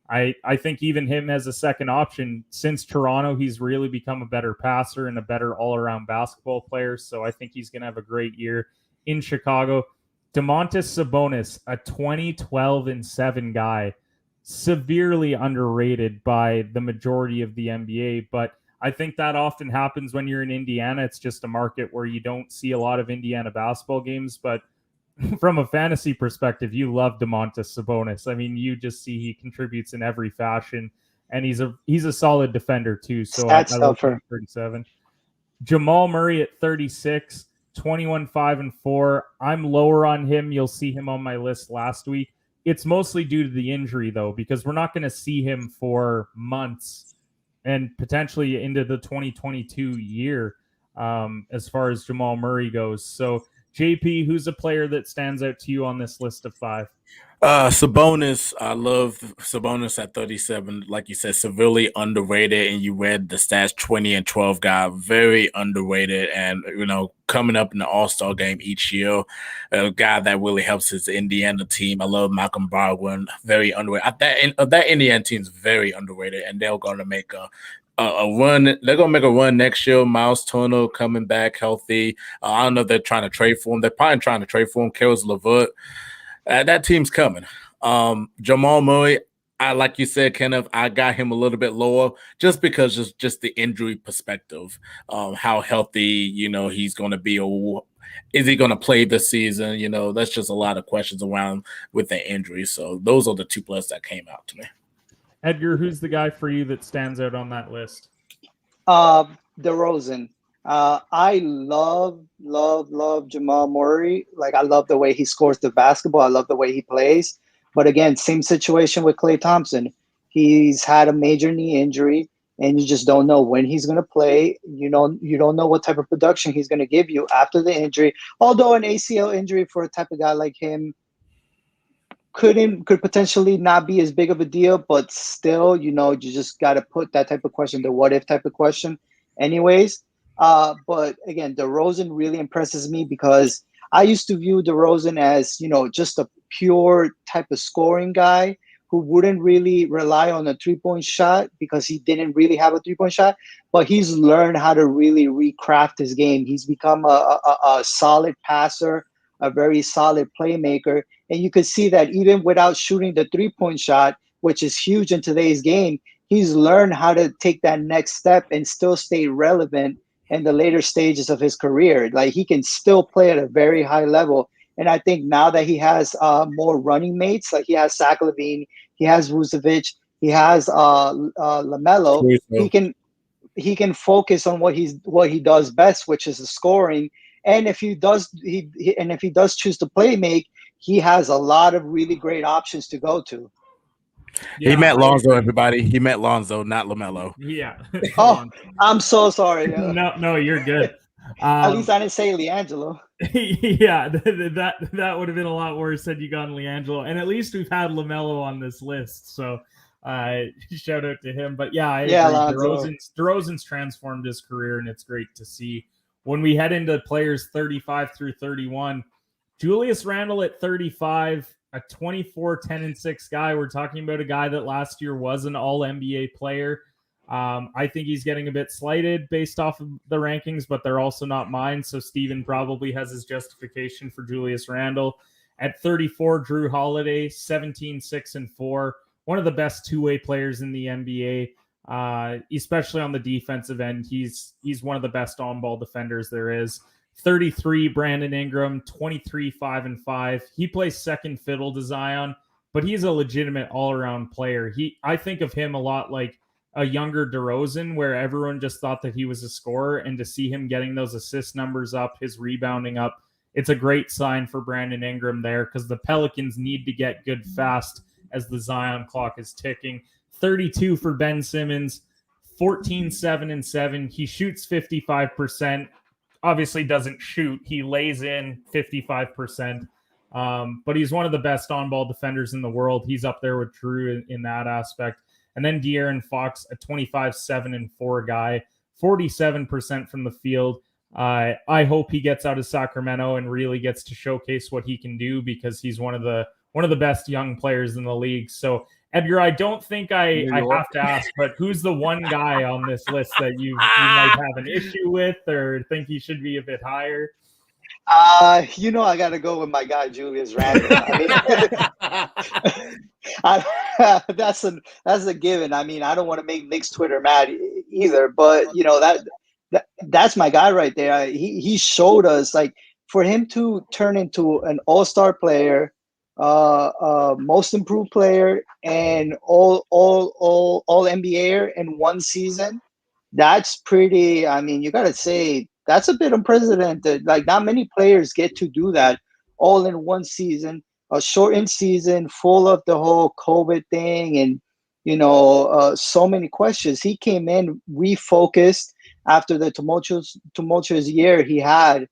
I think even him as a second option, since Toronto, he's really become a better passer and a better all-around basketball player. So I think he's going to have a great year in Chicago. Damonte Sabonis, a 20-12-7 guy, severely underrated by the majority of the NBA. But I think that often happens when you're in Indiana. It's just a market where you don't see a lot of Indiana basketball games. But from a fantasy perspective, you love Domantas Sabonis. I mean, you just see he contributes in every fashion, and he's a solid defender too. So I love 37. Jamal Murray at 36, 21-5-4. I'm lower on him. You'll see him on my list last week. It's mostly due to the injury, though, because we're not going to see him for months and potentially into the 2022 year as far as Jamal Murray goes. So JP, who's a player that stands out to you on this list of 5? Sabonis. I love Sabonis at 37. Like you said, severely underrated, and you read the stats, 20-12 guy, very underrated, and coming up in the All-Star game each year, a guy that really helps his Indiana team. I love Malcolm Brogdon, very underrated. That Indiana team is very underrated, and they're going to make a run. They're gonna make a run next year. Miles Turner coming back healthy. I don't know if they're trying to trade for him. They're probably trying to trade for him. Caris LeVert. That team's coming. Jamal Murray, like you said, Kenneth, I got him a little bit lower just because just the injury perspective. How healthy, he's going to be, or is he going to play this season? That's just a lot of questions around with the injury. So those are the 2 players that came out to me. Edgar, who's the guy for you that stands out on that list? DeRozan. I love Jamal Murray. Like, I love the way he scores the basketball. I love the way he plays. But again, same situation with Klay Thompson. He's had a major knee injury, and you just don't know when he's going to play. You don't know what type of production he's going to give you after the injury. Although an ACL injury for a type of guy like him could potentially not be as big of a deal, but still, you just got to put that type of question, the what if type of question anyways. But again, DeRozan really impresses me because I used to view DeRozan as, just a pure type of scoring guy who wouldn't really rely on a 3-point shot because he didn't really have a 3-point shot, but he's learned how to really recraft his game. He's become a solid passer, a very solid playmaker. And you could see that even without shooting the 3-point shot, which is huge in today's game, he's learned how to take that next step and still stay relevant in the later stages of his career. Like, he can still play at a very high level. And I think now that he has more running mates, like he has Zach Levine, he has Vucevic, he has LaMelo. He can focus on what he does best, which is the scoring. And if he does choose to play make, he has a lot of really great options to go to. Yeah, he met Lonzo, everybody. He met Lonzo, not LaMelo. Yeah. Oh, I'm so sorry. No, you're good. At least I didn't say LiAngelo. Yeah, that would have been a lot worse had you gone LiAngelo. And at least we've had LaMelo on this list, so shout out to him. But yeah, I agree. DeRozan's transformed his career, and it's great to see. When we head into players 35 through 31, Julius Randle at 35, a 24, 10, and 6 guy. We're talking about a guy that last year was an all-NBA player. I think he's getting a bit slighted based off of the rankings, but they're also not mine. So Steven probably has his justification for Julius Randle. At 34, Drew Holiday, 17, 6, and 4. One of the best two-way players in the NBA, especially on the defensive end. He's one of the best on-ball defenders there is. 33, Brandon Ingram, 23, 5, and 5. He plays second fiddle to Zion, but he's a legitimate all-around player. I think of him a lot like a younger DeRozan, where everyone just thought that he was a scorer, and to see him getting those assist numbers up, his rebounding up, it's a great sign for Brandon Ingram there, because the Pelicans need to get good fast as the Zion clock is ticking. 32 for Ben Simmons, 14, 7, and 7. He shoots 55%. Obviously doesn't shoot. He lays in 55%. But he's one of the best on-ball defenders in the world. He's up there with Drew in that aspect. And then De'Aaron Fox, a 25, 7, and 4 guy, 47% from the field. I hope he gets out of Sacramento and really gets to showcase what he can do, because he's one of the best young players in the league. So, Edgar, I don't think I have to ask, but who's the one guy on this list that you might have an issue with or think he should be a bit higher? I got to go with my guy Julius Randle. That's a given. I mean, I don't want to make Knicks Twitter mad either, but that's my guy right there. He showed us, like, for him to turn into an all-star player, most improved player, and all NBA in one season. That's pretty. I mean, you got to say that's a bit unprecedented. Like, not many players get to do that all in one season, a shortened season full of the whole COVID thing, and so many questions. He came in refocused after the tumultuous year he had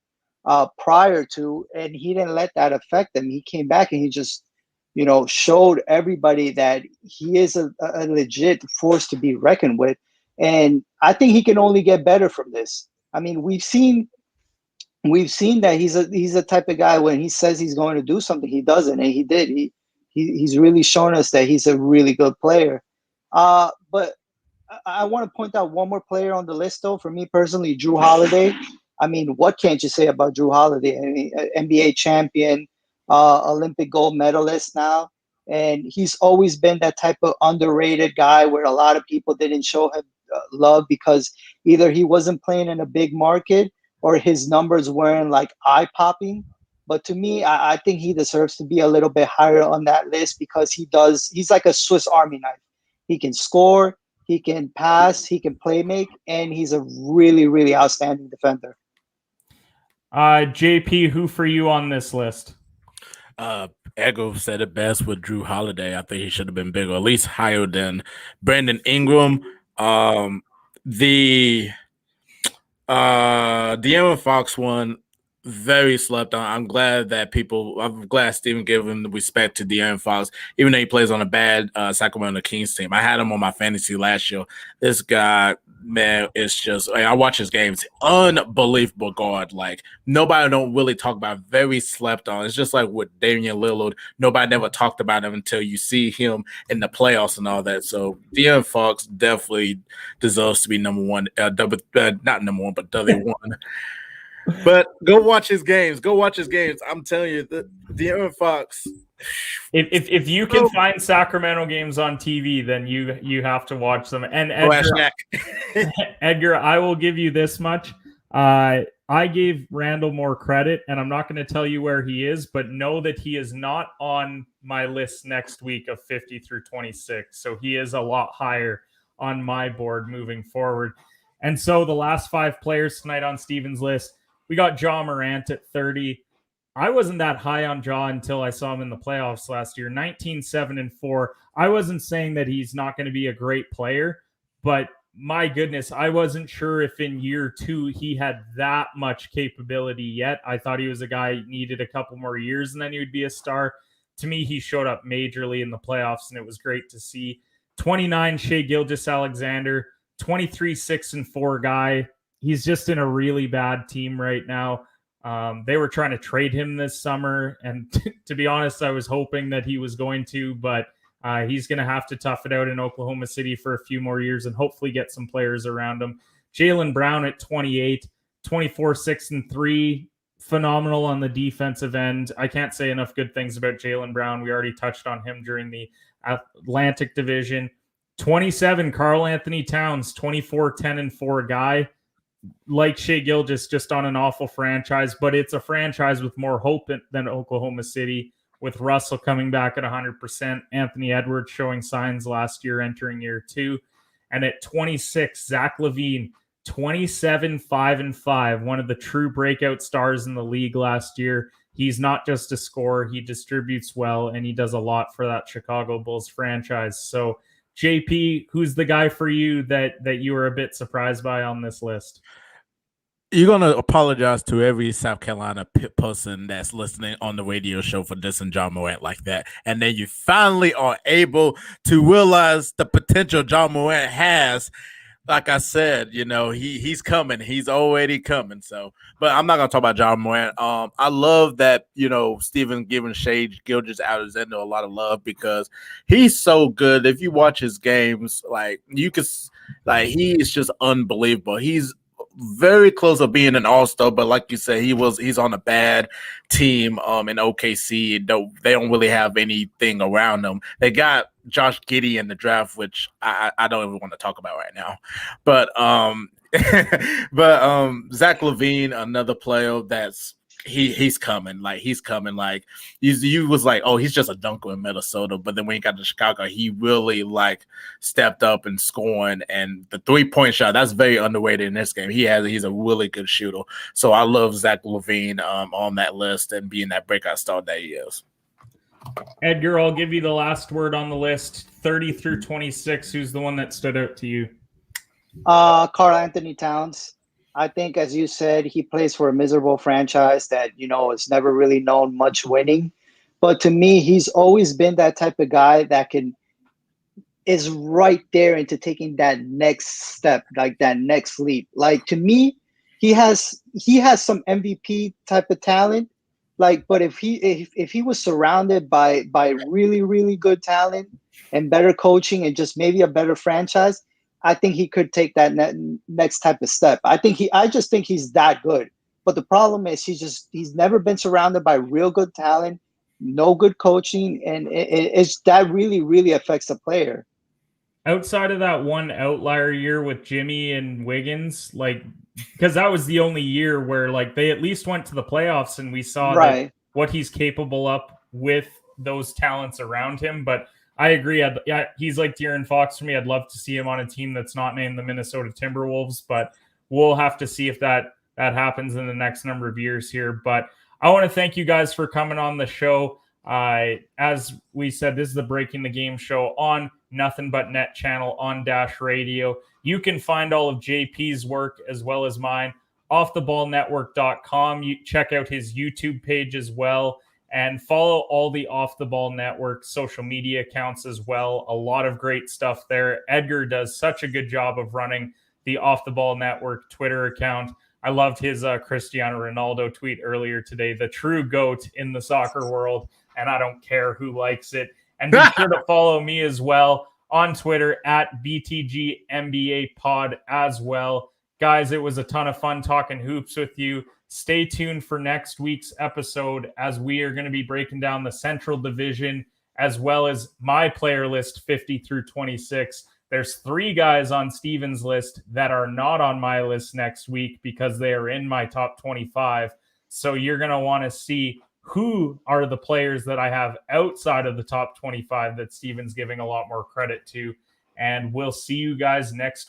prior to, and he didn't let that affect him. He came back and he just, showed everybody that he is a legit force to be reckoned with. And I think he can only get better from this. I mean, we've seen that he's a type of guy, when he says he's going to do something, he doesn't, and he did. He's really shown us that he's a really good player. But I want to point out one more player on the list, though. For me personally, Drew Holiday. I mean, what can't you say about Drew Holiday? I mean, NBA champion, Olympic gold medalist now. And he's always been that type of underrated guy where a lot of people didn't show him love because either he wasn't playing in a big market or his numbers weren't like eye-popping. But to me, I think he deserves to be a little bit higher on that list, because he's like a Swiss Army knife. He can score, he can pass, he can play make, and he's a really, really outstanding defender. JP, who for you on this list? Ego said it best with Drew Holiday. I think he should have been bigger, at least higher than Brandon Ingram. The De'Aaron Fox one, very slept on. I'm glad Steven gave him the respect to De'Aaron Fox, even though he plays on a bad Sacramento Kings team. I had him on my fantasy last year. This guy, man, it's just, I watch his games, unbelievable guard. Like, nobody don't really talk about, very slept on. It's just like with Damian Lillard. Nobody never talked about him until you see him in the playoffs and all that. So De'Aaron Fox definitely deserves to be number one, not number one, but W1. But go watch his games. I'm telling you, De'Aaron Fox. If you can find Sacramento games on TV, then you have to watch them. And Edgar, Edgar, I will give you this much. I I gave Randle more credit, and I'm not going to tell you where he is, but know that he is not on my list next week of 50 through 26. So he is a lot higher on my board moving forward. And so the last 5 players tonight on Steven's list, we got Ja Morant at 30. I wasn't that high on Ja until I saw him in the playoffs last year. 19, 7, and 4. I wasn't saying that he's not going to be a great player, but my goodness, I wasn't sure if in year 2 he had that much capability yet. I thought he was a guy who needed a couple more years and then he would be a star. To me, he showed up majorly in the playoffs, and it was great to see. 29, Shai Gilgeous-Alexander, 23, 6, and 4 guy. He's just in a really bad team right now. They were trying to trade him this summer, and to be honest, I was hoping that he was going to, but he's going to have to tough it out in Oklahoma City for a few more years and hopefully get some players around him. Jaylen Brown at 28, 24, 6, and 3. Phenomenal on the defensive end. I can't say enough good things about Jaylen Brown. We already touched on him during the Atlantic Division. 27, Karl Anthony Towns, 24, 10, and 4 guy. Like Shai Gilgeous, just on an awful franchise, but it's a franchise with more hope than Oklahoma City, with Russell coming back at 100%, Anthony Edwards showing signs last year entering year 2. And at 26, Zach Levine, 27, 5, and 5, one of the true breakout stars in the league last year. He's not just a scorer, he distributes well, and he does a lot for that Chicago Bulls franchise. So, JP, who's the guy for you that you were a bit surprised by on this list? You're going to apologize to every South Carolina person that's listening on the radio show for dissing Ja Morant like that. And then you finally are able to realize the potential Ja Morant has. Like I said, he's coming. He's already coming. So, but I'm not going to talk about Ja Morant. I love that, Steven giving Shai Gilgeous-Alexander a lot of love because he's so good. If you watch his games, he is just unbelievable. He's very close to being an all-star, but like you said, he's on a bad team in OKC. They don't really have anything around them. They got Josh Giddey in the draft, which I don't even want to talk about right now. But Zach Levine, another player that's he's coming. He's coming. You was like, oh, he's just a dunker in Minnesota. But then when he got to Chicago, he really stepped up and scoring. And the 3-point shot, that's very underrated in this game. He's a really good shooter. So I love Zach Levine on that list and being that breakout star that he is. Edgar, I'll give you the last word on the list. 30 through 26. Who's the one that stood out to you? Karl Anthony Towns. I think, as you said, he plays for a miserable franchise that, it's never really known much winning. But to me, he's always been that type of guy that is right there into taking that next step, that next leap. To me, he has some MVP type of talent. But if he was surrounded by really, really good talent and better coaching and just maybe a better franchise, I think he could take that next type of step. I just think he's that good. But the problem is he's never been surrounded by real good talent, no good coaching, and that really, really affects the player. Outside of that one outlier year with Jimmy and Wiggins, because that was the only year where they at least went to the playoffs and we saw that what he's capable of with those talents around him. But I agree. He's like De'Aaron Fox for me. I'd love to see him on a team that's not named the Minnesota Timberwolves, but we'll have to see if that happens in the next number of years here. But I want to thank you guys for coming on the show. As we said, this is the Breaking the Game show on Nothing But Net channel on Dash Radio. You can find all of JP's work as well as mine offtheballnetwork.com. You check out his YouTube page as well. And follow all the Off the Ball Network social media accounts as well. A lot of great stuff there. Edgar does such a good job of running the Off the Ball Network Twitter account. I loved his Cristiano Ronaldo tweet earlier today, the true GOAT in the soccer world, and I don't care who likes it. And be sure to follow me as well on Twitter at BTG NBA Pod as well. Guys, it was a ton of fun talking hoops with you. Stay tuned for next week's episode as we are going to be breaking down the Central Division as well as my player list 50 through 26. There's 3 guys on Steven's list that are not on my list next week because they are in my top 25. So you're going to want to see who are the players that I have outside of the top 25 that Steven's giving a lot more credit to. And we'll see you guys next week.